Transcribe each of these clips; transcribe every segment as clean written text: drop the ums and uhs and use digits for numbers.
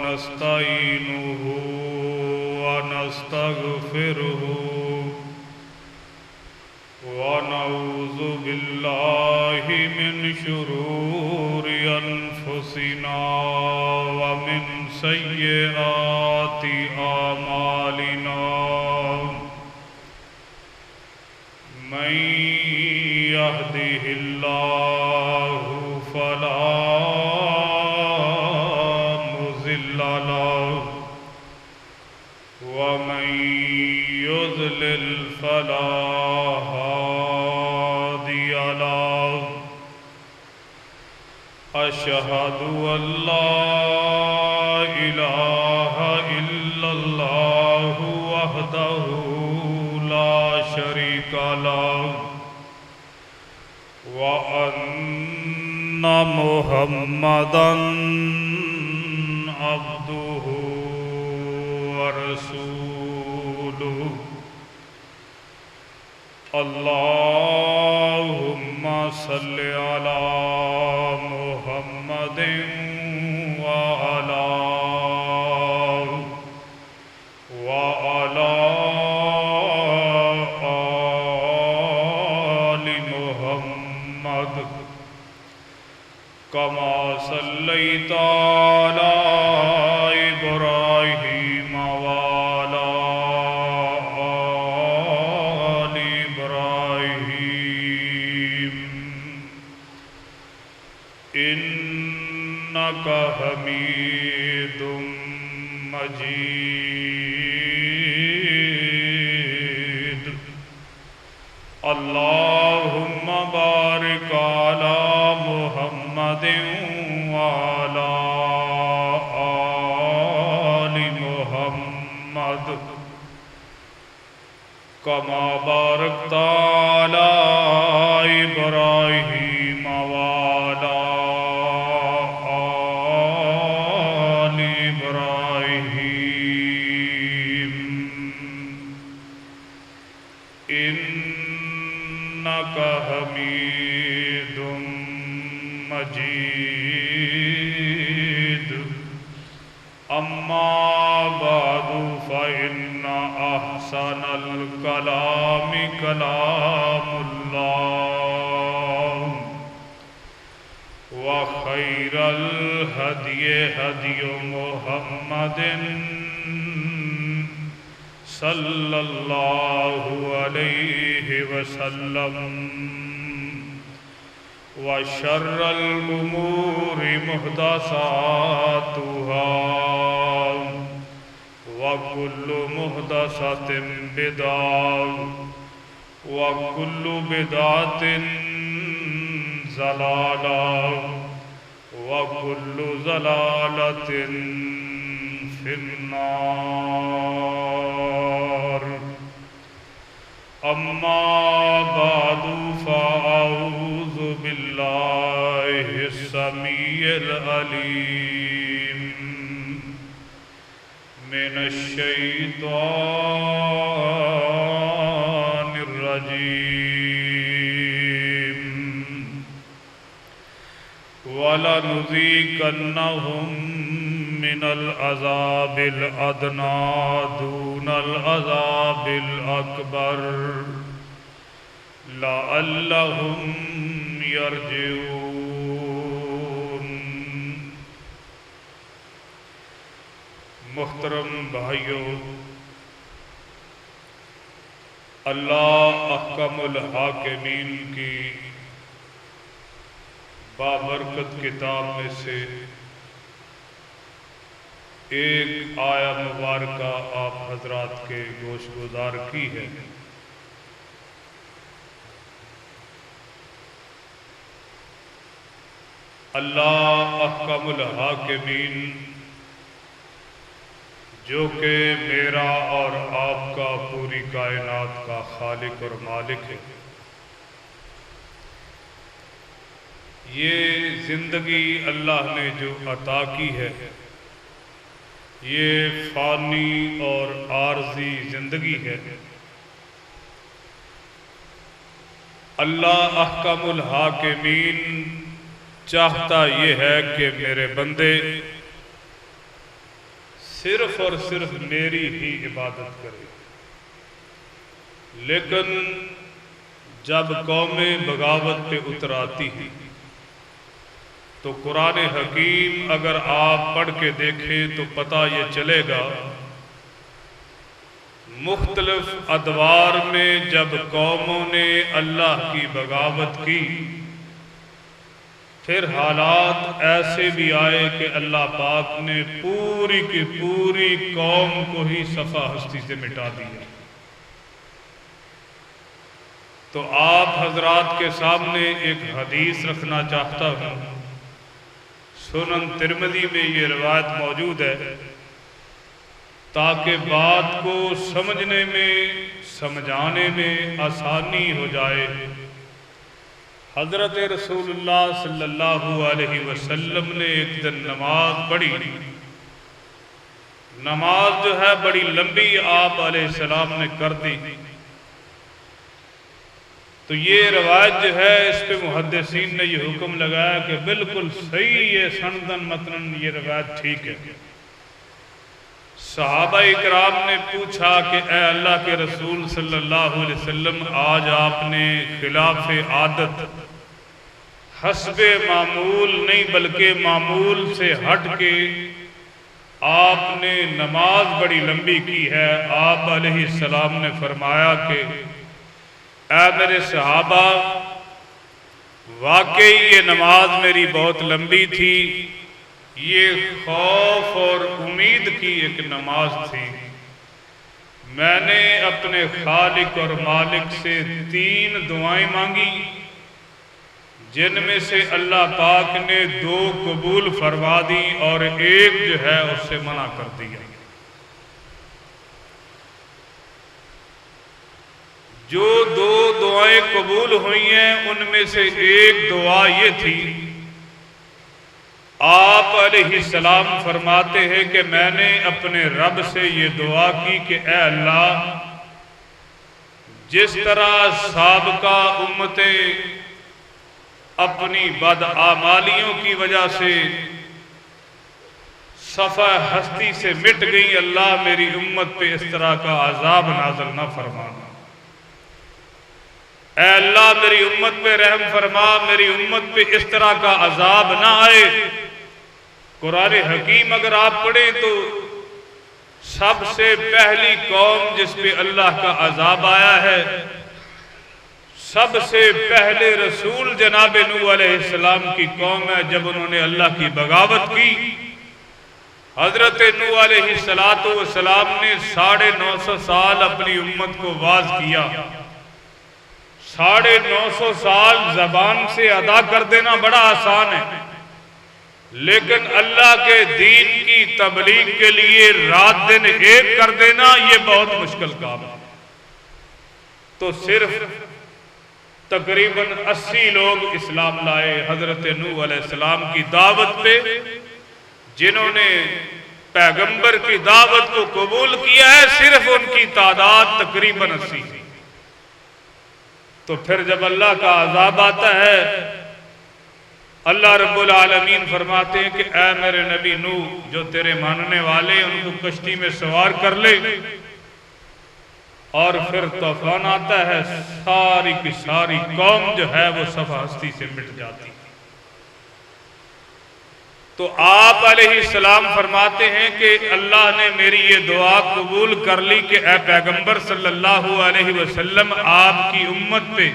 ونستعينه ونستغفره ونعوذ بالله من شرور أنفسنا ومن سيئات أعمالنا من يهده الله فلا مضل له ومن يضلل فلا هادي له أشهد أن لا إله إلا الله وحده لا شريك له وأن محمدًا عبده ورسوله اللهم صل على محمد وعلى آل محمد كما صليت على إبراهيم وعلى آل إبراهيم إنك حميد مجيد اللهم بارك على محمد وعلى آل محمد كما باركت على إبراهيم وعلى آل إبراهيم إنك حميد مجيد أما بعد فإن أحسن الكلام كلام الله وخير الهدي هدي محمد صلى الله عليه وسلم وشر الأمور محدثاتها وكل محدثة بدعة وكل بدعة ضلالة وكل ضلالة في النار أما بعد فأعوذ بالله السميع العليم من الشيطان الرجيم وَلَنُذِيقَنَّهُم مِّنَ الْعَذَابِ الْأَدْنَىٰ دُونَ الْعَذَابِ الْأَكْبَرِ لَعَلَّهُمْ يَرْجِعُونَ۔ محترم بھائیو، اللہ احکم الحاکمین کی بابرکت کتاب میں سے ایک آیہ مبارکہ آپ حضرات کے گوش گزار کی ہے۔ اللہ احکم الحاکمین جو کہ میرا اور آپ کا پوری کائنات کا خالق اور مالک ہے، یہ زندگی اللہ نے جو عطا کی ہے یہ فانی اور عارضی زندگی ہے۔ اللہ احکم الحاکمین چاہتا یہ ہے کہ میرے بندے صرف اور صرف میری ہی عبادت کرے، لیکن جب قومیں بغاوت پہ اتر آتی ہیں تو قرآن حکیم اگر آپ پڑھ کے دیکھیں تو پتہ یہ چلے گا، مختلف ادوار میں جب قوموں نے اللہ کی بغاوت کی، پھر حالات ایسے بھی آئے کہ اللہ پاک نے پوری کی پوری قوم کو ہی صفحہ ہستی سے مٹا دیا۔ تو آپ حضرات کے سامنے ایک حدیث رکھنا چاہتا ہوں، سنن ترمذی میں یہ روایت موجود ہے، تاکہ بات کو سمجھنے میں سمجھانے میں آسانی ہو جائے۔ حضرت رسول اللہ صلی اللہ علیہ وسلم نے ایک دن نماز پڑھی، نماز جو ہے بڑی لمبی آپ علیہ السلام نے کر دی۔ تو یہ روایت جو ہے اس پہ محدثین نے یہ حکم لگایا کہ بالکل صحیح ہے، سندن متنن یہ روایت ٹھیک ہے۔ صحابہ اکرام نے پوچھا کہ اے اللہ کے رسول صلی اللہ علیہ وسلم، آج آپ نے خلاف عادت حسب معمول نہیں بلکہ معمول سے ہٹ کے آپ نے نماز بڑی لمبی کی ہے۔ آپ علیہ السلام نے فرمایا کہ اے میرے صحابہ، واقعی یہ نماز میری بہت لمبی تھی، یہ خوف اور امید کی ایک نماز تھی۔ میں نے اپنے خالق اور مالک سے 3 دعائیں مانگی، جن میں سے اللہ پاک نے 2 قبول فرما دی اور ایک جو ہے اس سے منع کر دیا۔ جو 2 دعائیں قبول ہوئی ہیں ان میں سے ایک دعا یہ تھی، آپ علیہ السلام فرماتے ہیں کہ میں نے اپنے رب سے یہ دعا کی کہ اے اللہ، جس طرح سابقہ امتیں اپنی بدعمالیوں کی وجہ سے صفحہ ہستی سے مٹ گئی، اللہ میری امت پہ اس طرح کا عذاب نازل نہ فرمانا۔ اے اللہ میری امت پہ رحم فرما، میری امت پہ اس طرح کا عذاب نہ آئے۔ قرآن حکیم اگر آپ پڑھیں تو سب سے پہلی قوم جس پہ اللہ کا عذاب آیا ہے، سب سے پہلے رسول جناب نوح علیہ السلام کی قوم ہے، جب انہوں نے اللہ کی بغاوت کی۔ حضرت نوح علیہ السلام نے 950 سال اپنی امت کو واعظ کیا۔ 950 سال زبان سے ادا کر دینا بڑا آسان ہے، لیکن اللہ کے دین کی تبلیغ کے لیے رات دن ایک کر دینا یہ بہت مشکل کام ہے۔ تو صرف تقریباً 80 لوگ اسلام لائے حضرت نوح علیہ السلام کی دعوت پہ، جنہوں نے پیغمبر کی دعوت کو قبول کیا ہے، صرف ان کی تعداد تقریباً 80 تھی۔ تو پھر جب اللہ کا عذاب آتا ہے، اللہ رب العالمین فرماتے ہیں کہ اے میرے نبی نوح، جو تیرے ماننے والے ان کو کشتی میں سوار کر لے، اور پھر طوفان آتا ہے، ساری کی ساری قوم جو ہے وہ صفحہ ہستی سے مٹ جاتی۔ تو آپ علیہ السلام فرماتے ہیں کہ اللہ نے میری یہ دعا قبول کر لی کہ اے پیغمبر صلی اللہ علیہ وسلم، آپ کی امت پہ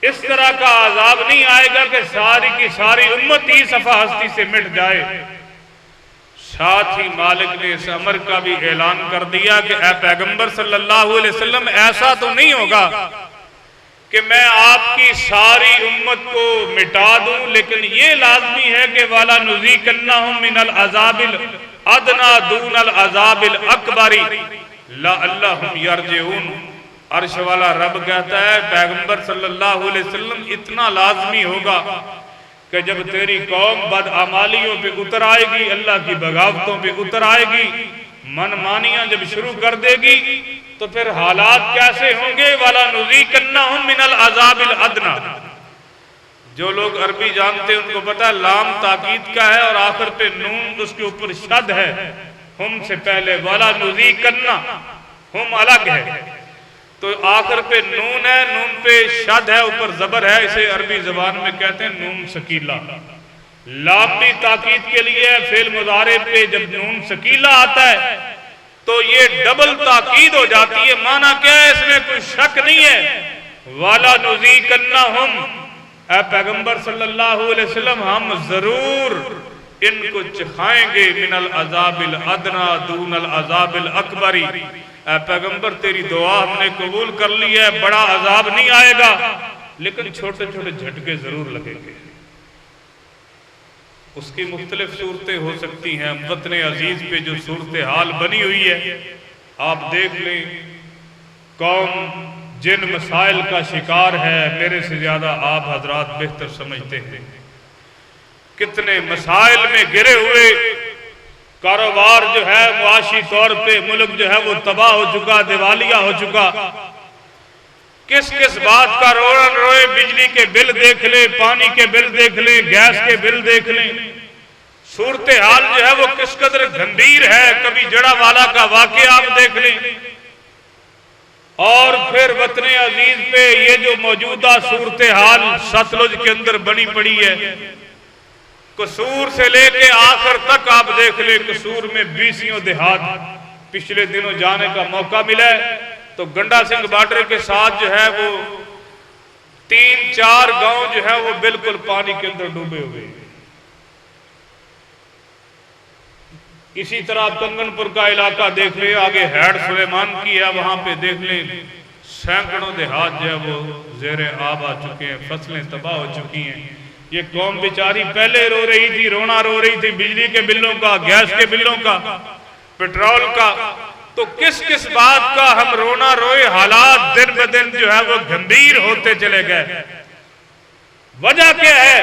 اس طرح کا عذاب نہیں آئے گا کہ ساری کی ساری امت ہی صفحہ ہستی سے مٹ جائے۔ ساتھ ہی مالک نے اس امر کا بھی اعلان کر دیا کہ اے پیغمبر صلی اللہ علیہ وسلم، ایسا تو نہیں ہوگا کہ میں آپ کی ساری امت کو مٹا دوں، لیکن یہ لازمی ہے کہ وَلَا نُذِيقَنَّهُم مِّنَ الْعَذَابِ الْأَدْنَىٰ دُونَ الْعَذَابِ الْأَكْبَرِ لَعَلَّهُمْ يَرْجِعُونَ۔ عرش والا رب کہتا ہے پیغمبر صلی اللہ علیہ وسلم، اتنا لازمی ہوگا کہ جب تیری قوم بدعمالیوں پہ اتر آئے گی، اللہ کی بغاوتوں پہ اتر آئے گی، من مانیاں جب شروع کر دے گی، تو پھر حالات کیسے ہوں گے؟ وَلَا نُذِيقَنَّهُم مِّنَ الْعَذَابِ الْأَدْنَىٰ جو لوگ عربی جانتے ہیں ان کو پتا ہے لام تاکید کا ہے اور آخر پہ نون اس کے اوپر شد ہے. ہم سے پہلے والا نذیقنہ ہم الگ ہے تو آخر پہ نون ہے, نون پہ شد ہے, اوپر زبر ہے, اسے عربی زبان میں کہتے ہیں نون ثقیلہ. لام بھی تاکید کے لیے ہے, فعل مضارع پہ جب نون ثقیلہ آتا ہے تو یہ ڈبل تاکید ہو جاتی ہے. معنی کیا ہے, اس میں کوئی شک نہیں ہے. والا نذیقنہم, اے پیغمبر صلی اللہ علیہ وسلم ہم ضرور ان کو چکھائیں گے من العذاب الادنا دون العذاب الاکبری. اے پیغمبر تیری دعا ہم نے قبول کر لی ہے, بڑا عذاب نہیں آئے گا لیکن چھوٹے چھوٹے جھٹکے ضرور لگیں گے. اس کی مختلف صورتیں ہو سکتی ہیں. وطن عزیز پہ جو صورتحال بنی ہوئی ہے آپ دیکھ لیں, قوم جن مسائل کا شکار ہے میرے سے زیادہ آپ حضرات بہتر سمجھتے ہیں. کتنے مسائل میں گرے ہوئے, کاروبار جو ہے معاشی طور پہ ملک جو ہے وہ تباہ ہو چکا, دیوالیہ ہو چکا. کس کس بات کا رونا روئے, بجلی کے بل دیکھ لیں, پانی کے بل دیکھ لیں, گیس کے بل دیکھ لیں. صورتحال جو ہے وہ کس قدر گھمبیر ہے. کبھی جڑا والا کا واقعہ آپ دیکھ لیں. اور پھر وطن عزیز پہ یہ جو موجودہ صورتحال ستلج کے اندر بنی پڑی ہے, قصور سے لے کے آخر تک آپ دیکھ لیں. قصور میں 20 دیہات پچھلے دنوں جانے کا موقع ملا ہے تو گنڈا سنگھ بارڈر کے ساتھ جو ہے وہ 3-4 گاؤں جو ہے وہ بالکل پانی کے اندر ڈوبے ہوئے. اسی طرح کنگن پور کا علاقہ دیکھ لیں, آگے ہیڈ سلیمان کی ہے, وہاں پہ دیکھ لیں سینکڑوں دیہات جو ہے وہ زیر آب آ چکے ہیں, فصلیں تباہ ہو چکی ہیں. یہ قوم بیچاری پہلے رو رہی تھی, رونا رو رہی تھی بجلی کے بلوں کا, گیس کے بلوں کا, پیٹرول کا. تو کس کس بات کا ہم رونا روئے, حالات دن بدن جو ہے وہ گھمبیر ہوتے چلے گئے. وجہ کیا ہے؟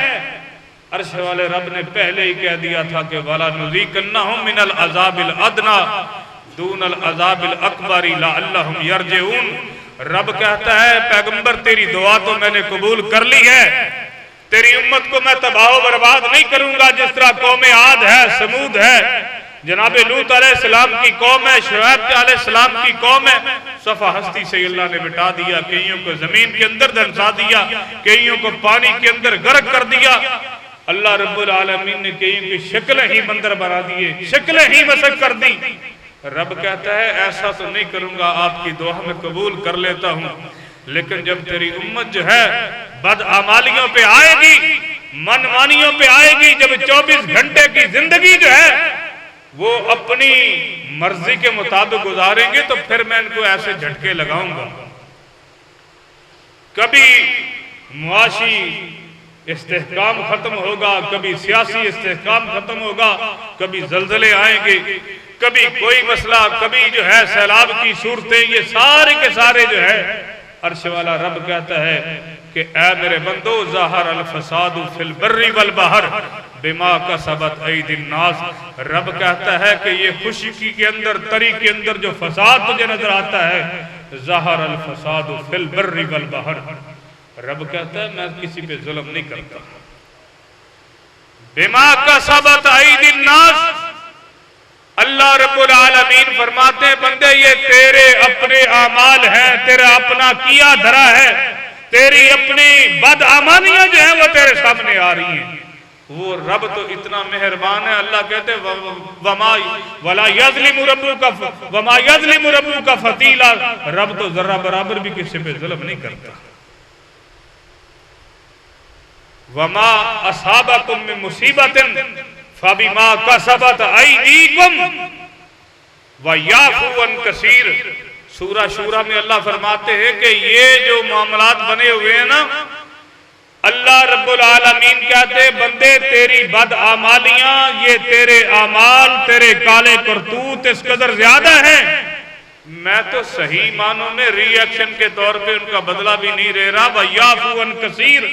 عرش والے رب نے پہلے ہی کہہ دیا تھا کہ وَلَا نُذِيقَنَّهُم مِّنَ الْعَذَابِ الْأَدْنَىٰ دُونَ الْعَذَابِ الْأَكْبَرِ لَعَلَّهُمْ يَرْجِعُونَ. رب کہتا ہے پیغمبر تیری دعا تو میں نے قبول کر لی ہے, تیری امت کو میں تباہ و برباد نہیں کروں گا جس طرح قوم عاد ہے, سمود ہے, جناب لوط علیہ السلام کی قوم ہے, شعیب علیہ السلام کی قوم ہے. صفحہ ہستی سے اللہ نے مٹا دیا, کئیوں کو زمین کے اندر دھنسا دیا, کئیوں کو پانی کے اندر غرق کر دیا. اللہ رب العالمین نے کئیوں کی شکلیں ہی بندر بنا دیے, شکلیں ہی مسخ کر دی. رب کہتا ہے ایسا تو نہیں کروں گا, آپ کی دعا میں قبول کر لیتا ہوں, لیکن جب تیری امت جو ہے بدعمالیوں پہ آئے گی, منمانیوں پہ آئے گی, جب 24 گھنٹے کی زندگی جو ہے وہ اپنی مرضی کے مطابق گزاریں گے تو پھر میں ان کو ایسے جھٹکے لگاؤں گا. کبھی معاشی استحکام ختم ہوگا, کبھی سیاسی استحکام ختم ہوگا, کبھی زلزلے آئیں گے, کبھی کوئی مسئلہ, کبھی جو ہے سیلاب کی صورتیں, یہ سارے کے سارے جو ہے عرش والا رب کہتا ہے کہ اے میرے بندو ظاہر الفساد فی البر والبحر بما کسبت ایدی الناس. رب کہتا ہے کہ یہ خشکی کے اندر, تری کے اندر جو فساد تجھے نظر آتا ہے, ظاہر الفساد فی البر والبحر. رب کہتا ہے میں کسی پہ ظلم نہیں کرتا. بما کسبت ایدی الناس, اللہ رب العالمین فرماتے ہیں بندے یہ تیرے اپنے اعمال ہیں, تیرا اپنا کیا دھرا ہے, تیری اپنی بدعمالیاں جو ہیں وہ تیرے سامنے آ رہی ہیں. وہ رب تو اتنا مہربان ہے, اللہ کہتے ہیں وَلَا يَظْلِمُ رَبُّكَ فَتِيلًا. رب تو ذرہ برابر بھی کسی پہ ظلم نہیں کرتا. وَمَا أَصَابَكُم مِّن مُّصِيبَةٍ فَبِمَا كَسَبَتْ أَيْدِيكُمْ وَيَعْفُو عَن كَثِيرٍ. سورہ شورى میں اللہ فرماتے ہیں کہ یہ جو معاملات بنے ہوئے ہیں نا, اللہ رب العالمین کہتے ہیں بندے تیری بدعمالیاں, یہ تیرے اعمال, تیرے کالے کرتوت اس قدر زیادہ ہیں, میں تو صحیح معنوں میں ری ایکشن کے طور پہ ان کا بدلہ بھی نہیں لے رہا. وَيَعْفُو عَن كَثِيرٍ.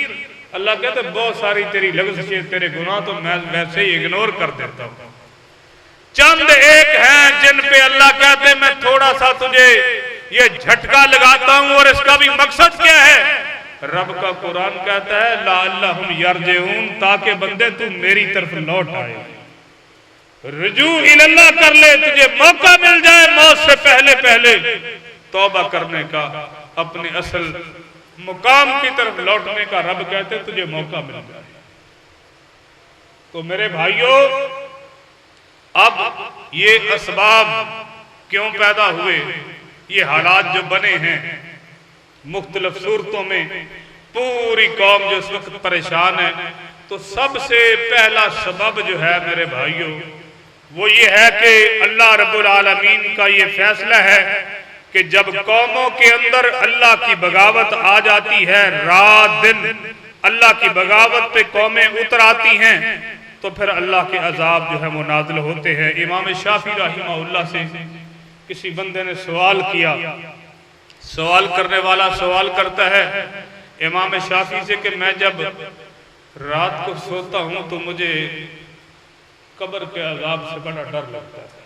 اللہ کہتے ہیں بہت ساری تیری لغزشیں, تیرے گناہ تو میں ویسے ہی اگنور کر دیتا ہوں. چند ایک ہیں جن پہ اللہ کہتے ہیں میں تھوڑا سا تجھے یہ جھٹکا لگاتا ہوں, اور اس کا بھی مقصد کیا ہے؟ رب کا قرآن کہتا ہے لعلہم یرجعون، تاکہ بندے تو میری طرف لوٹ آئے، رجوع اللہ کر لے، تجھے موقع مل جائے موت سے پہلے پہلے توبہ کرنے کا، اپنے اصل مقام کی طرف لوٹنے کا۔ رب کہتے تجھے موقع مل جائے۔ تو میرے بھائیوں، اب یہ اسباب کیوں پیدا ہوئے، یہ حالات جو بنے ہیں مختلف صورتوں میں، پوری قوم جو اس وقت پریشان ہے، تو سب سے پہلا سبب جو ہے میرے بھائیوں وہ یہ ہے کہ اللہ رب العالمین کا یہ فیصلہ ہے کہ جب قوموں کے اندر اللہ کی بغاوت آ جاتی ہے، رات دن اللہ کی بغاوت پہ قومیں اتر آتی ہیں، تو پھر اللہ کے عذاب جو ہے وہ نازل ہوتے ہیں۔ امام شافعی رحمہ اللہ سے کسی بندے نے سوال کیا، سوال کرنے والا سوال کرتا ہے امام شافعی سے کہ میں جب رات کو سوتا ہوں تو مجھے قبر کے عذاب سے بڑا ڈر لگتا ہے،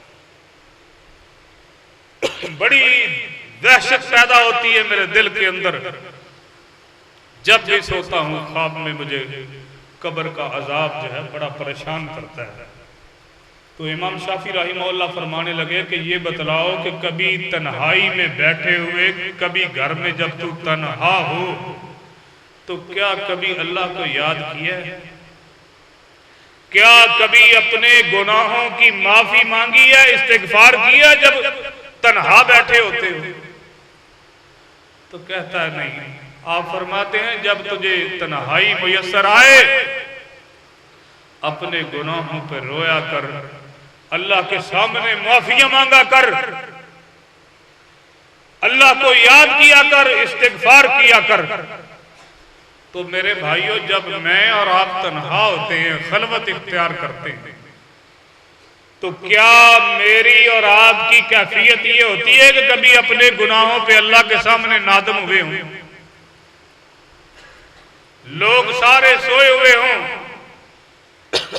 بڑی دہشت پیدا ہوتی ہے میرے دل کے اندر، جب بھی سوتا ہوں خواب میں مجھے قبر کا عذاب جو ہے بڑا پریشان کرتا ہے۔ تو امام شافعی رحمہ اللہ فرمانے لگے کہ یہ بتلاؤ کہ کبھی تنہائی میں بیٹھے ہوئے، کبھی گھر میں جب تو تنہا ہو تو کیا کبھی اللہ کو یاد کیا ہے؟ کیا کبھی اپنے گناہوں کی معافی مانگی ہے، استغفار کیا جب تنہا بیٹھے ہوتے ہو؟ تو کہتا ہے نہیں۔ آپ فرماتے ہیں جب تجھے تنہائی میسر آئے اپنے گناہوں پر رویا کر، اللہ کے سامنے معافیاں مانگا کر، اللہ کو یاد کیا کر، استغفار کیا کر۔ تو میرے بھائیوں، جب میں اور آپ تنہا ہوتے ہیں، خلوت اختیار کرتے ہیں، تو کیا میری اور آپ کی کیفیت یہ ہوتی ہے کہ کبھی اپنے گناہوں پہ اللہ کے سامنے نادم ہوئے ہوں؟ لوگ سارے سوئے ہوئے ہوں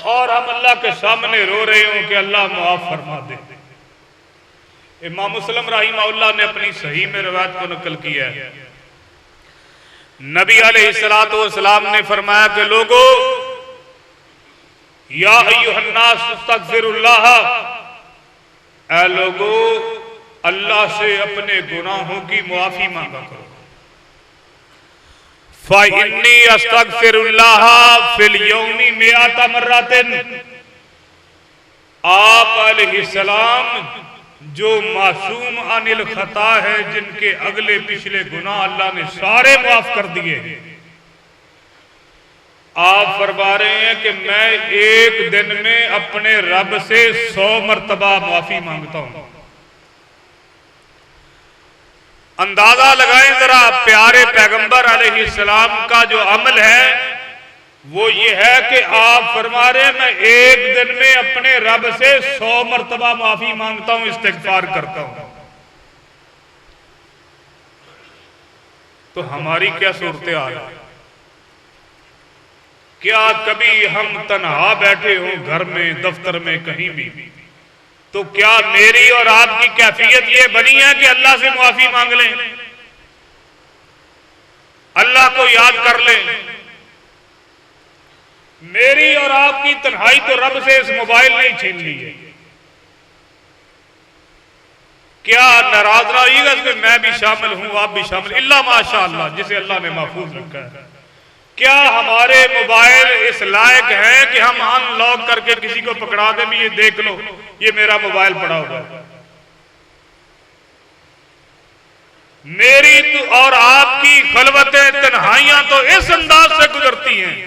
اور ہم اللہ کے سامنے رو رہے ہوں کہ اللہ معاف فرما دے۔ امام مسلم رحمہ اللہ نے اپنی صحیح میں روایت کو نقل کیا ہے، نبی علیہ السلام نے فرمایا کہ لوگو یا ایھا الناس استغفر اللہ، اے لوگو اللہ سے اپنے گناہوں کی معافی مانگا کرو۔ فَإِنِّي أَسْتَغْفِرُ اللَّهَ فِي الْيَوْمِ مِئَةَ مَرَّةٍ، آپ علیہ السلام جو معصوم عن الخطا ہے، جن کے اگلے پچھلے گناہ اللہ نے سارے معاف کر دیے، آپ فرما رہے ہیں کہ میں ایک دن میں اپنے رب سے 100 مرتبہ معافی مانگتا ہوں۔ اندازہ لگائیں ذرا، پیارے پیغمبر علیہ السلام کا جو عمل ہے وہ یہ ہے کہ آپ فرما رہے ہیں میں ایک دن میں اپنے رب سے 100 مرتبہ معافی مانگتا ہوں، استغفار کرتا ہوں۔ تو ہماری کیا صورتحال ہے؟ کیا کبھی ہم تنہا بیٹھے ہوں گھر میں، دفتر میں، کہیں بھی، تو کیا میری اور آپ کی کیفیت یہ بنی ہے کہ اللہ سے معافی مانگ لیں، اللہ کو یاد کر لیں؟ میری اور آپ کی تنہائی تو رب سے اس موبائل نے چھین لی ہے۔ کیا ناراض نہ ہوئیے گا کہ میں بھی شامل ہوں، آپ بھی شامل، اللہ ماشاءاللہ جسے اللہ نے محفوظ رکھا ہے۔ کیا ہمارے موبائل اس لائق ہیں کہ ہم ان لاک کر کے کسی کو پکڑا دیں بھی یہ دیکھ لو یہ میرا موبائل پڑا ہوگا؟ میری اور آپ کی خلوتیں، تنہائیاں تو اس انداز سے گزرتی ہیں۔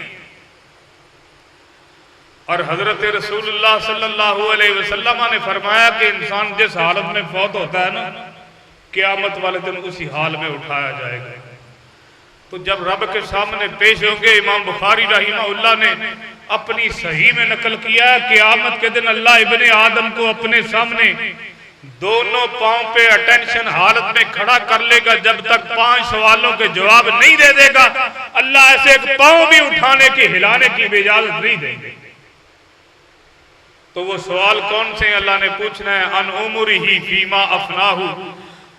اور حضرت رسول اللہ صلی اللہ علیہ وسلم نے فرمایا کہ انسان جس حالت میں فوت ہوتا ہے نا، قیامت والے دن اسی حال میں اٹھایا جائے گا۔ تو جب رب کے سامنے پیش ہوں گے، امام بخاری رحمہ اللہ نے اپنی صحیح میں نقل کیا ہے، قیامت کے دن اللہ ابن آدم کو اپنے سامنے دونوں پاؤں پہ اٹینشن حالت میں کھڑا کر لے گا، جب تک 5 سوالوں کے جواب نہیں دے دے گا اللہ ایسے ایک پاؤں بھی اٹھانے کی، ہلانے کی بھی اجازت نہیں دیں گے۔ تو وہ سوال کون سے ہیں؟ اللہ نے پوچھنا ہے ان عمرہ فیما افناہ،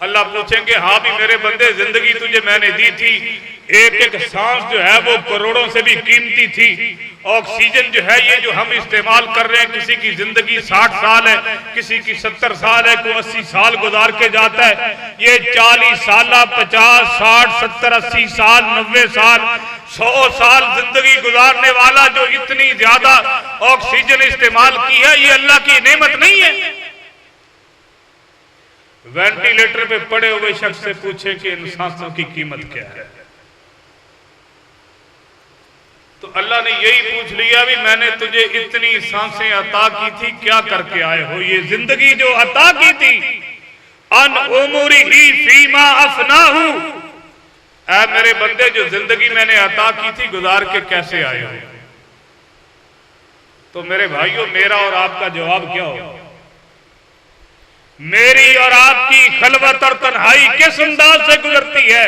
اللہ پوچھیں گے ہاں بھی میرے بندے زندگی تجھے میں نے دی تھی، ایک ایک سانس جو ہے وہ کروڑوں سے بھی قیمتی تھی، آکسیجن جو ہے یہ جو ہم استعمال کر رہے ہیں، کسی کی زندگی 60 سال ہے، کسی کی 70 سال ہے، کوئی 80 سال گزار کے جاتا ہے، یہ 40 سالہ 50 60 70 80 سال 90 سال 100 سال زندگی گزارنے والا جو اتنی زیادہ آکسیجن استعمال کی ہے، یہ اللہ کی نعمت نہیں ہے؟ وینٹیلیٹر پہ پڑے ہوئے شخص سے پوچھیں کہ ان سانسوں کی قیمت کیا ہے، تو اللہ نے یہی پوچھ لیا بھی میں نے تجھے اتنی سانسیں عطا کی تھی، کیا کر کے آئے ہو؟ یہ زندگی جو عطا کی تھی، ان عمری فیما افناہ، اے میرے بندے جو زندگی میں نے عطا کی تھی گزار کے کیسے آئے ہو؟ تو میرے بھائیوں میرا اور آپ کا جواب کیا ہو؟ میری اور آپ کی خلوت اور تنہائی کس انداز سے گزرتی ہے؟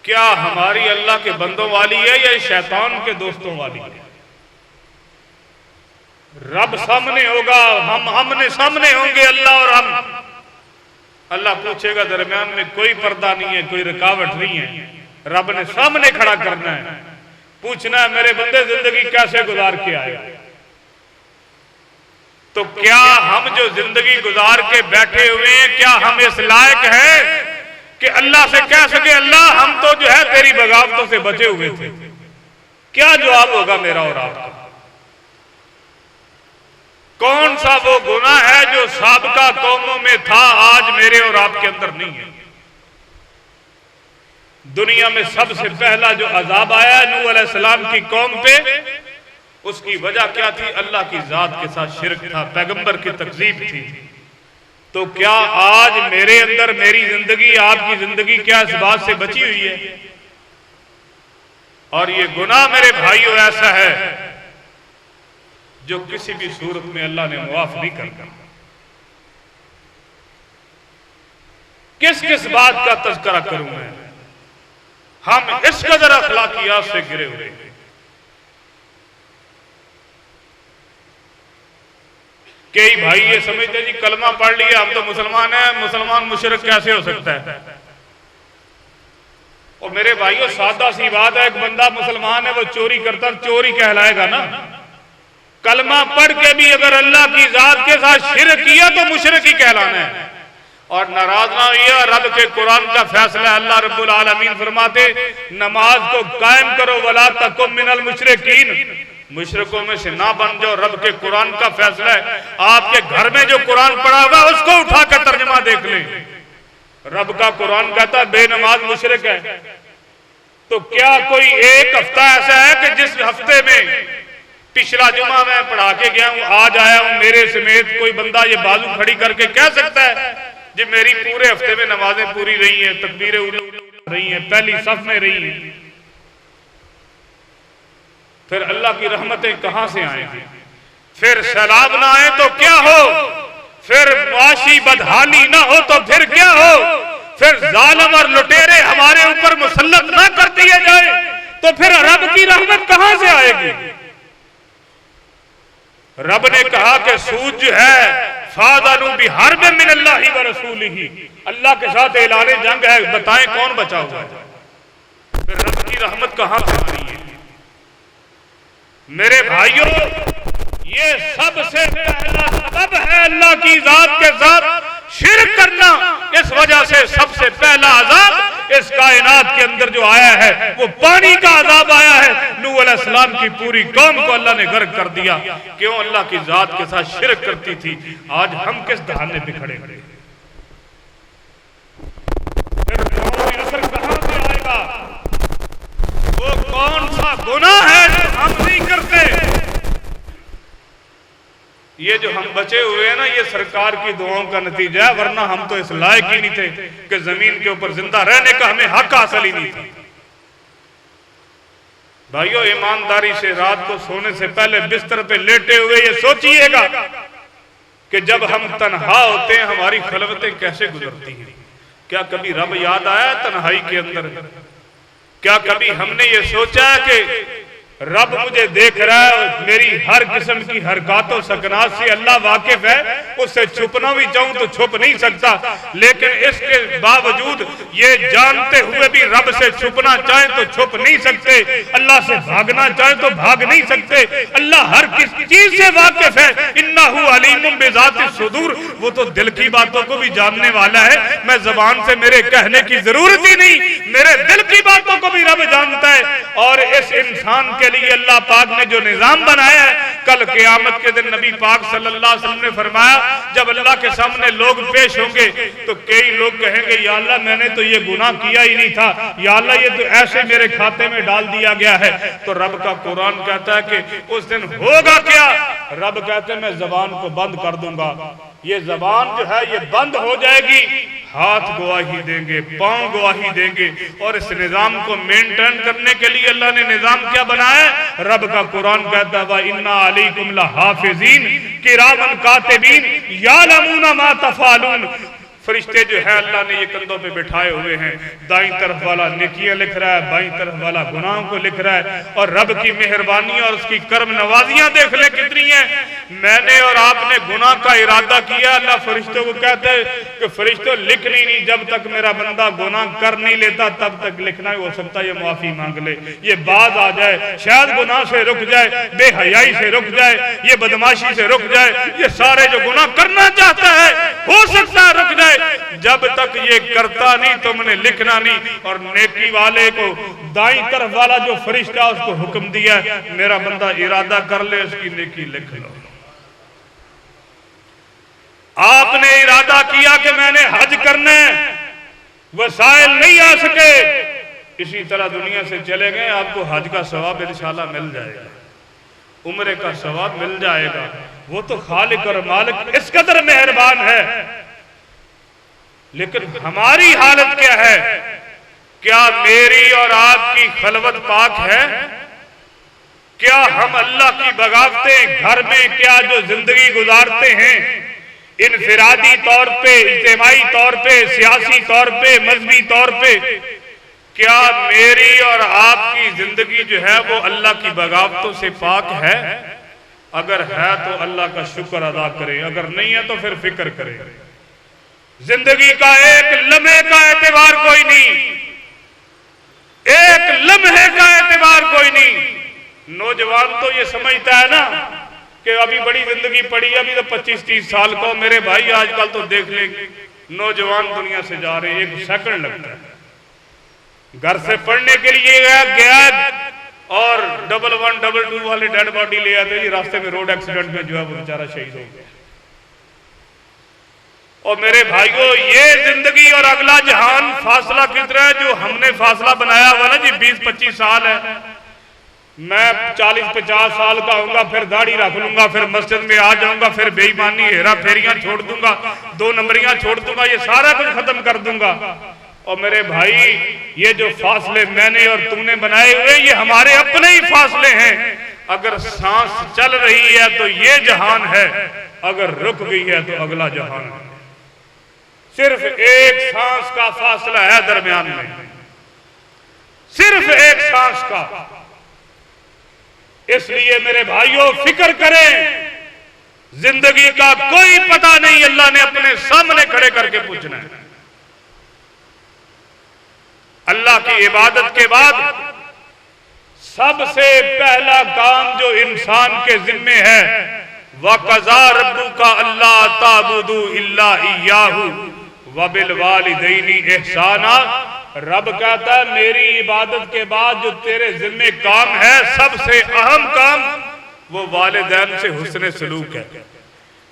کیا ہماری اللہ کے بندوں والی ہے یا شیطان کے دوستوں والی ہے؟ رب سامنے ہوگا، ہم نے سامنے ہوں گے اللہ اور ہم، اللہ پوچھے گا درمیان میں کوئی پردہ نہیں ہے، کوئی رکاوٹ نہیں ہے، رب نے سامنے کھڑا کرنا ہے، پوچھنا ہے میرے بندے زندگی کیسے گزار کے آئے؟ تو کیا ہم جو زندگی گزار کے بیٹھے ہوئے ہیں، کیا ہم اس لائق ہیں کہ اللہ سے کہہ سکے اللہ ہم تو جو ہے تیری بغاوتوں سے بچے ہوئے تھے؟ کیا جواب ہوگا میرا اور آپ کا؟ کون سا وہ گناہ ہے جو سابقہ قوموں میں تھا آج میرے اور آپ کے اندر نہیں ہے؟ دنیا میں سب سے پہلا جو عذاب آیا نوح علیہ السلام کی قوم پہ، اس کی وجہ کیا تھی؟ اللہ کی ذات کے ساتھ شرک تھا، پیغمبر کی تکذیب تھی۔ تو کیا آج میرے اندر میری زندگی، آپ کی زندگی کیا اس بات سے بچی ہوئی ہے؟ اور یہ گناہ میرے بھائیوں ایسا ہے جو کسی بھی صورت میں اللہ نے معاف نہیں کرتا۔ کس کس بات کا تذکرہ کروں میں؟ ہم اس قدر اخلاقیات سے گرے ہوئے ہیں۔ کئی بھائی یہ سمجھتے جی کلمہ پڑھ لیا ہم تو مسلمان ہیں، مسلمان مشرک کیسے ہو سکتا ہے؟ اور میرے بھائیوں سادہ سی بات ہے، ایک بندہ مسلمان ہے وہ چوری کرتا چوری کہلائے گا نا؟ کلمہ پڑھ کے بھی اگر اللہ کی ذات کے ساتھ شرک کیا تو مشرک ہی کہلانا ہے۔ اور ناراض نہ ہوئیے، رب کے قرآن کا فیصلہ ہے، اللہ رب العالمین فرماتے نماز کو قائم کرو وَلَا تَكُن مِّنَ الْمُشْرِكِينَ، مشرکوں میں سے نہ بن جاؤ، رب کے قرآن کا فیصلہ ہے۔ آپ کے گھر میں جو قرآن پڑھا ہوا اس کو اٹھا کر ترجمہ دیکھ لیں، رب کا قرآن کہتا ہے بے نماز مشرک ہے۔ تو کیا کوئی ایک ہفتہ ایسا ہے کہ جس ہفتے میں پچھلا جمعہ میں پڑھا کے گیا ہوں آج آیا ہوں میرے سمیت کوئی بندہ یہ بازو کھڑی کر کے کہہ سکتا ہے جی میری پورے ہفتے میں نمازیں پوری رہی ہیں، تکبیریں رہی ہیں، پہلی صف میں رہی ہیں؟ پھر اللہ کی رحمتیں کہاں سے آئیں گی؟ پھر سیلاب نہ آئے تو کیا ہو؟ پھر معاشی بدحالی نہ ہو تو پھر کیا ہو؟ پھر ظالم اور لٹیرے ہمارے اوپر مسلط نہ کر دیے جائے تو پھر رب کی رحمت کہاں سے آئے گی؟ رب نے کہا کہ سود جو ہے فَاذَنُوا بِحَرْبٍ مِّنَ اللَّهِ وَرَسُولِهِ، اللہ کے ساتھ اعلان جنگ ہے، بتائیں کون بچا ہوا ہے؟ پھر رب کی رحمت کہاں سے آئی ہے؟ میرے بھائیوں یہ سب سے پہلا سبب ہے اللہ کی ذات کے ساتھ شرک کرنا۔ اس وجہ سے سب سے پہلا عذاب اس کائنات کے اندر جو آیا ہے وہ پانی کا عذاب آیا ہے۔ نوح علیہ السلام کی پوری قوم کو اللہ نے غرق کر دیا، کیوں؟ اللہ کی ذات کے ساتھ شرک کرتی تھی۔ آج ہم کس دہانے پہ کھڑے ہیں؟ پھر قوم اثر کہاں سے آئے گا؟ وہ کون سا گناہ ہے جو ہم نہیں کرتے؟ یہ جو ہم بچے ہوئے ہیں نا یہ سرکار کی دعاؤں کا نتیجہ ہے، ورنہ ہم تو اس لائق ہی نہیں تھے کہ زمین کے اوپر زندہ رہنے کا ہمیں حق حاصل ہی نہیں تھا۔ بھائیو ایمانداری سے رات کو سونے سے پہلے بستر پہ لیٹے ہوئے یہ سوچئے گا کہ جب ہم تنہا ہوتے ہیں ہماری خلوتیں کیسے گزرتی ہیں؟ کیا کبھی رب یاد آیا تنہائی کے اندر؟ کیا کبھی ہم نے یہ سوچا ہے کہ رب مجھے دیکھ رہا ہے، میری ہر قسم کی حرکات و سکنات سے اللہ واقف ہے، اس سے چھپنا بھی چاہوں تو چھپ نہیں سکتا، لیکن اس کے باوجود یہ جانتے ہوئے بھی رب سے چھپنا چاہیں تو چھپ نہیں سکتے، اللہ سے بھاگنا چاہیں تو بھاگ نہیں سکتے۔ اللہ ہر کس چیز سے واقف ہے، انہو علیم بذات الصدور، وہ تو دل کی باتوں کو بھی جاننے والا ہے، میں زبان سے میرے کہنے کی ضرورت ہی نہیں، میرے دل کی باتوں کو بھی رب جانتا ہے۔ اور اس انسان کے لیے اللہ پاک نے جو نظام بنایا ہے، کل قیامت کے دن نبی پاک صلی اللہ علیہ وسلم نے فرمایا جب اللہ کے سامنے لوگ پیش ہوں گے تو کئی لوگ کہیں گے یا اللہ میں نے تو یہ گناہ کیا ہی نہیں تھا، یا اللہ یہ تو ایسے میرے کھاتے میں ڈال دیا گیا ہے، تو رب کا قرآن کہتا ہے کہ اس دن ہوگا کیا؟ رب کہتے ہیں میں زبان کو بند کر دوں گا، یہ زبان جو ہے یہ بند ہو جائے گی، ہاتھ گواہی دیں گے، پاؤں گواہی دیں گے، اور اس نظام کو مینٹین کرنے کے لیے اللہ نے نظام کیا بنایا ہے؟ رب کا قرآن کہتا ہے وَإِنَّا عَلَيْكُمْ لَحَافِظِينَ کِرَامًا کاتبین یعلمون ما تفعلون۔ فرشتے جو ہے اللہ نے یہ کندھوں پہ بٹھائے ہوئے ہیں، دائیں طرف والا نیکیاں لکھ رہا ہے، بائیں طرف والا گناہوں کو لکھ رہا ہے، اور رب کی مہربانی اور اس کی کرم نوازیاں دیکھ لیں کتنی ہیں۔ میں نے اور آپ نے گناہ کا ارادہ کیا، اللہ فرشتوں کو کہتے ہیں کہ فرشتوں لکھنی نہیں، جب تک میرا بندہ گناہ کر نہیں لیتا تب تک لکھنا ہی ہو سکتا، یہ معافی مانگ لے، یہ باز آ جائے، شاید گناہ سے رک جائے، بے حیائی سے رک جائے، یہ بدماشی سے رک جائے، یہ سارے جو گناہ کرنا چاہتا ہے ہو سکتا ہے رک جائے، جب تک یہ کرتا نہیں تم نے لکھنا نہیں۔ اور نیکی والے کو دائیں طرف والا جو فرشتہ اس کو حکم دیا ہے میرا بندہ ارادہ کر لے اس کی نیکی لکھ لو۔ آپ نے ارادہ کیا کہ میں نے حج کرنا ہے، وسائل نہیں آ سکے، اسی طرح دنیا سے چلے گئے، آپ کو حج کا ثواب انشاءاللہ مل جائے گا، عمرے کا ثواب مل جائے گا، وہ تو خالق اور مالک اس قدر مہربان ہے۔ لیکن ہماری حالت کیا ہے؟ کیا میری اور آپ کی خلوت پاک ہے؟ کیا ہم اللہ کی بغاوتیں گھر میں کیا جو زندگی گزارتے ہیں انفرادی طور پہ، اجتماعی طور پہ، سیاسی طور پہ، مذہبی طور پہ، کیا میری اور آپ کی زندگی جو ہے وہ اللہ کی بغاوتوں سے پاک ہے؟ اگر ہے تو اللہ کا شکر ادا کرے، اگر نہیں ہے تو پھر فکر کرے۔ زندگی کا ایک لمحے کا اعتبار کوئی نہیں، ایک لمحے کا اعتبار کوئی نہیں۔ نوجوان تو یہ سمجھتا ہے نا کہ ابھی بڑی زندگی پڑی ہے، ابھی تو 25-30 سال کو، میرے بھائی آج کل تو دیکھ لیں نوجوان دنیا سے جا رہے ہیں، 1 سیکنڈ لگتا ہے، گھر سے پڑھنے کے لیے گیا اور 1122 والے ڈیڈ باڈی لے آتے جی، راستے میں روڈ ایکسیڈنٹ میں جو ہے وہ بیچارہ شہید ہو گیا۔ اور میرے بھائیوں یہ زندگی اور اگلا جہان فاصلہ کتنا ہے جو ہم نے فاصلہ بنایا ہوا نا جی 20-25 سال ہے، میں 40-50 سال کا ہوں گا، پھر داڑھی رکھ لوں گا، پھر مسجد میں آ جاؤں گا، پھر بے ایمانی ہیرا پھیریاں چھوڑ دوں گا، 2 نمبریاں چھوڑ دوں گا، یہ سارا کچھ ختم کر دوں گا۔ اور میرے بھائی یہ جو فاصلے میں نے اور تم نے بنائے ہوئے یہ ہمارے اپنے ہی فاصلے ہیں۔ اگر سانس چل رہی ہے تو یہ جہان ہے، اگر رک گئی ہے تو اگلا جہان ہے۔ صرف ایک سانس کا فاصلہ ہے درمیان میں، صرف ایک سانس کا۔ اس لیے میرے بھائیوں فکر کریں، زندگی کا کوئی پتہ نہیں، اللہ نے اپنے سامنے کھڑے کر کے پوچھنا ہے۔ اللہ کی عبادت کے بعد سب سے پہلا کام جو انسان کے ذمے ہے وَقَضَىٰ رَبُّكَ أَلَّا تَعْبُدُوا إِلَّا إِيَّاهُ وَبِالْوَالِدَيْنِ إِحْسَانًا۔ رب کہتا ہے میری عبادت کے بعد جو تیرے ذمہ کام ہے سب سے اہم کام وہ والدین سے حسن سلوک ہے۔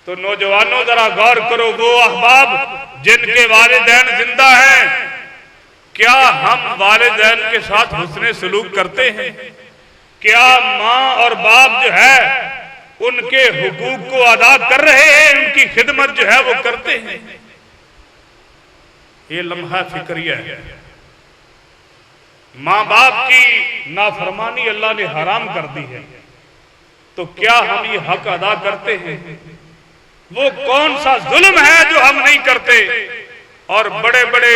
تو نوجوانوں ذرا غور کرو، وہ احباب جن کے والدین زندہ ہیں، کیا ہم والدین کے ساتھ حسن سلوک کرتے ہیں؟ کیا ماں اور باپ جو ہے ان کے حقوق کو ادا کر رہے ہیں، ان کی خدمت جو ہے وہ کرتے ہیں؟ یہ لمحہ فکریہ ہے۔ ماں باپ کی نافرمانی اللہ نے حرام کر دی ہے، تو کیا ہم یہ حق ادا کرتے ہیں؟ وہ کون سا ظلم ہے جو ہم نہیں کرتے؟ اور بڑے بڑے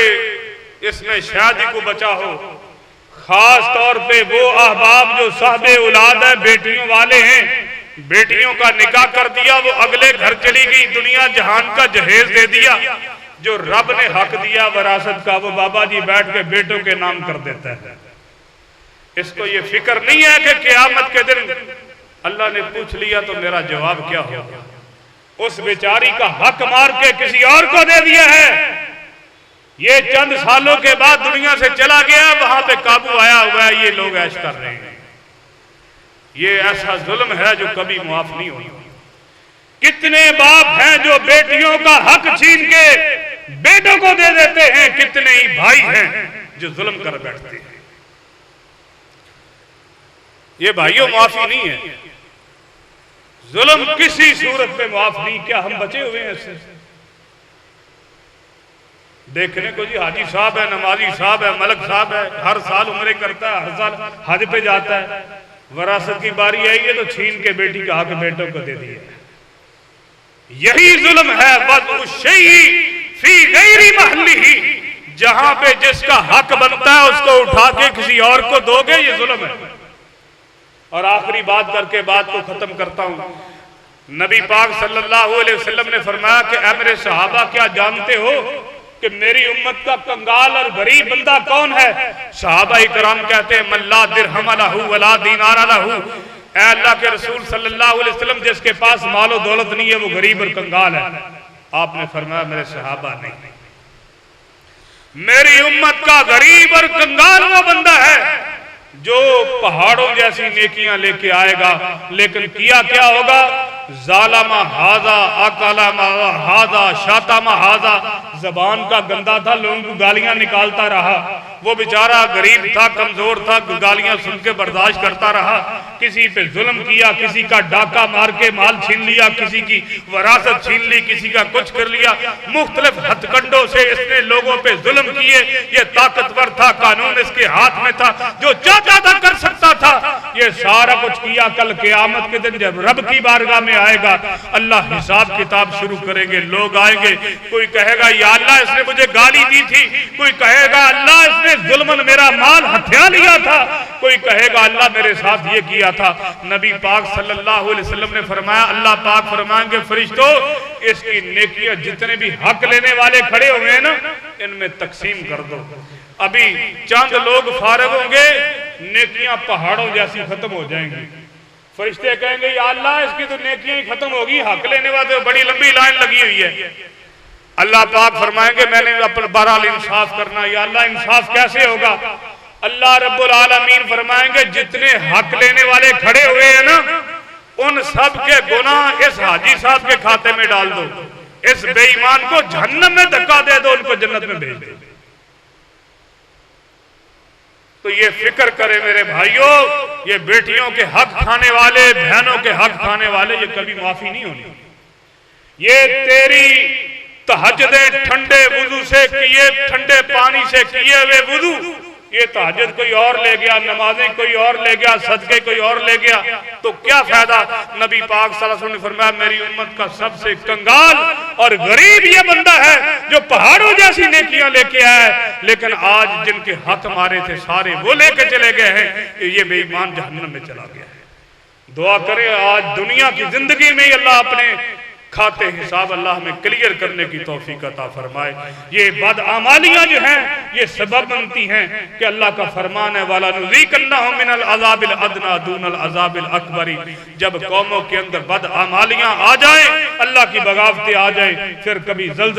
اس میں شادی کو بچا ہو، خاص طور پہ وہ احباب جو صاحب اولاد ہے، بیٹیوں والے ہیں، بیٹیوں کا نکاح کر دیا، وہ اگلے گھر چلی گئی، دنیا جہان کا جہیز دے دیا، جو رب نے حق دیا وراثت کا وہ بابا جی بیٹھ کے بیٹوں کے نام کر دیتا ہے۔ اس کو یہ فکر نہیں ہے کہ قیامت کے دن اللہ نے پوچھ لیا تو میرا جواب کیا ہوگا۔ اس بیچاری کا حق مار کے کسی اور کو دے دیا ہے، یہ چند سالوں کے بعد دنیا سے چلا گیا، وہاں پہ قابو آیا ہوا ہے، یہ لوگ عیش کر رہے ہیں۔ یہ ایسا ظلم ہے جو کبھی معاف نہیں ہوگا۔ کتنے باپ ہیں جو بیٹیوں کا حق چھین کے بیٹوں کو دے دیتے ہیں، کتنے ہی بھائی ہیں جو ظلم کر بیٹھتے ہیں۔ یہ بھائیوں معافی نہیں ہے، ظلم کسی صورت میں معاف نہیں۔ کیا ہم بچے ہوئے ہیں اس سے؟ دیکھنے کو جی حاجی صاحب ہے، نمازی صاحب ہے، ملک صاحب ہے، ہر سال عمرے کرتا ہے، ہر سال حج پہ جاتا ہے، وراثت کی باری آئی ہے تو چھین کے بیٹی کا حق بیٹوں کو دے دیا۔ یہی ظلم ہے، وَضْعُ الشَّيْءِ فِي غَيْرِ مَحْلِهِ، جہاں پہ جس کا حق بنتا ہے اس کو اٹھا کے کسی اور کو دو گے، یہ ظلم ہے۔ اور آخری بات کر کے بات کو ختم کرتا ہوں۔ نبی پاک صلی اللہ علیہ وسلم نے فرمایا کہ اے میرے صحابہ، کیا جانتے ہو کہ میری امت کا کنگال اور غریب بندہ کون ہے؟ صحابہ کرام کہتے ہیں من لا درہم لہ ولا دینار لہ، اے اللہ کے رسول صلی اللہ علیہ وسلم، جس کے پاس مال و دولت نہیں ہے وہ غریب اور کنگال ہے۔ آپ نے فرمایا میرے صحابہ نہیں، میری امت کا غریب اور کنگال وہ بندہ ہے جو پہاڑوں جیسی نیکیاں لے کے آئے گا، لیکن کیا کیا ہوگا؟ ظالم ہاذا، اکلم ہاذا، شاتم ہاذا، زبان کا گندا تھا، لوگوں کو گالیاں نکالتا رہا، وہ بیچارہ غریب تھا، کمزور تھا، گالیاں سن کے برداشت کرتا رہا، کسی پہ ظلم کیا، کسی کا ڈاکہ مار کے مال چھین لیا، کسی کی وراثت چھین لی، کسی کا کچھ کر لیا، مختلف ہتھ کنڈوں سے اس نے لوگوں پہ ظلم کیے۔ یہ طاقتور تھا، قانون اس کے ہاتھ میں تھا، جو چاہتا تھا کر سکتا تھا، یہ سارا کچھ کیا۔ کل قیامت کے دن جب رب کی بارگاہ میں آئے گا، اللہ حساب کتاب شروع کریں گے، لوگ آئیں گے، کوئی کہے گا یا اللہ اس نے مجھے گالی دی تھی، کوئی کہے گا اللہ اس نے ظلمن میرا مال ہتھیا لیا تھا، کوئی کہے گا اللہ میرے ساتھ یہ کیا تھا۔ نبی پاک صلی اللہ علیہ وسلم نے فرمایا، اللہ پاک فرمائیں گے فرشتوں اس کی نیکیاں جتنے بھی حق لینے والے کھڑے ہوئے ہیں نا، ان میں تقسیم کر دو۔ ابھی چند لوگ فارغ ہوں گے، نیکیاں پہاڑوں جیسی ختم ہو جائیں گی۔ فرشتے کہیں گے یا اللہ اس کی تو نیکیاں ہی ختم ہوگی، حق لینے والے بڑی لمبی لائن لگی ہوئی ہے۔ اللہ پاک فرمائیں گے میں نے اپنا بہرحال انصاف کرنا۔ یا اللہ انصاف کیسے ہوگا؟ اللہ رب العالمین فرمائیں گے جتنے حق لینے والے کھڑے ہوئے ہیں نا، ان سب کے گناہ اس حاجی صاحب کے کھاتے میں ڈال دو، اس بے ایمان کو جہنم میں دھکا دے دو، ان کو جنت میں بھیج دو۔ تو یہ فکر کرے میرے بھائیوں، یہ بیٹیوں کے حق کھانے والے، بہنوں کے حق کھانے والے، یہ کبھی معافی نہیں ہونی۔ یہ تیری تہجدیں ٹھنڈے وضو سے کیے، ٹھنڈے پانی سے کیے ہوئے وضو، یہ تہجد کوئی اور لے گیا، نمازیں کوئی اور لے گیا، صدقے کوئی اور لے گیا، تو کیا فائدہ؟ نبی پاک صلی اللہ علیہ وسلم نے فرمایا میری امت کا سب سے کنگال اور غریب یہ بندہ ہے جو پہاڑوں جیسی نیکیاں لے کے آیا ہے، لیکن آج جن کے حق مارے تھے سارے وہ لے کے چلے گئے ہیں، کہ یہ بے ایمان جہنم میں چلا گیا ہے۔ دعا کریں آج دنیا کی زندگی میں اللہ اپنے کھاتے حساب اللہ ہمیں کلیئر کرنے کی توفیق عطا فرمائے۔ یہ بدعمالیاں جو ہیں یہ سبب بنتی ہیں کہ اللہ کا فرمان ہے وَلَنُذِيقَنَّهُم مِّنَ الْعَذَابِ الْأَدْنَىٰ دُونَ الْعَذَابِ الْأَكْبَرِ۔ جب قوموں کے اندر بدعمالیاں آ جائیں، اللہ کی بغاوتیں آ جائیں، پھر کبھی زلزلہ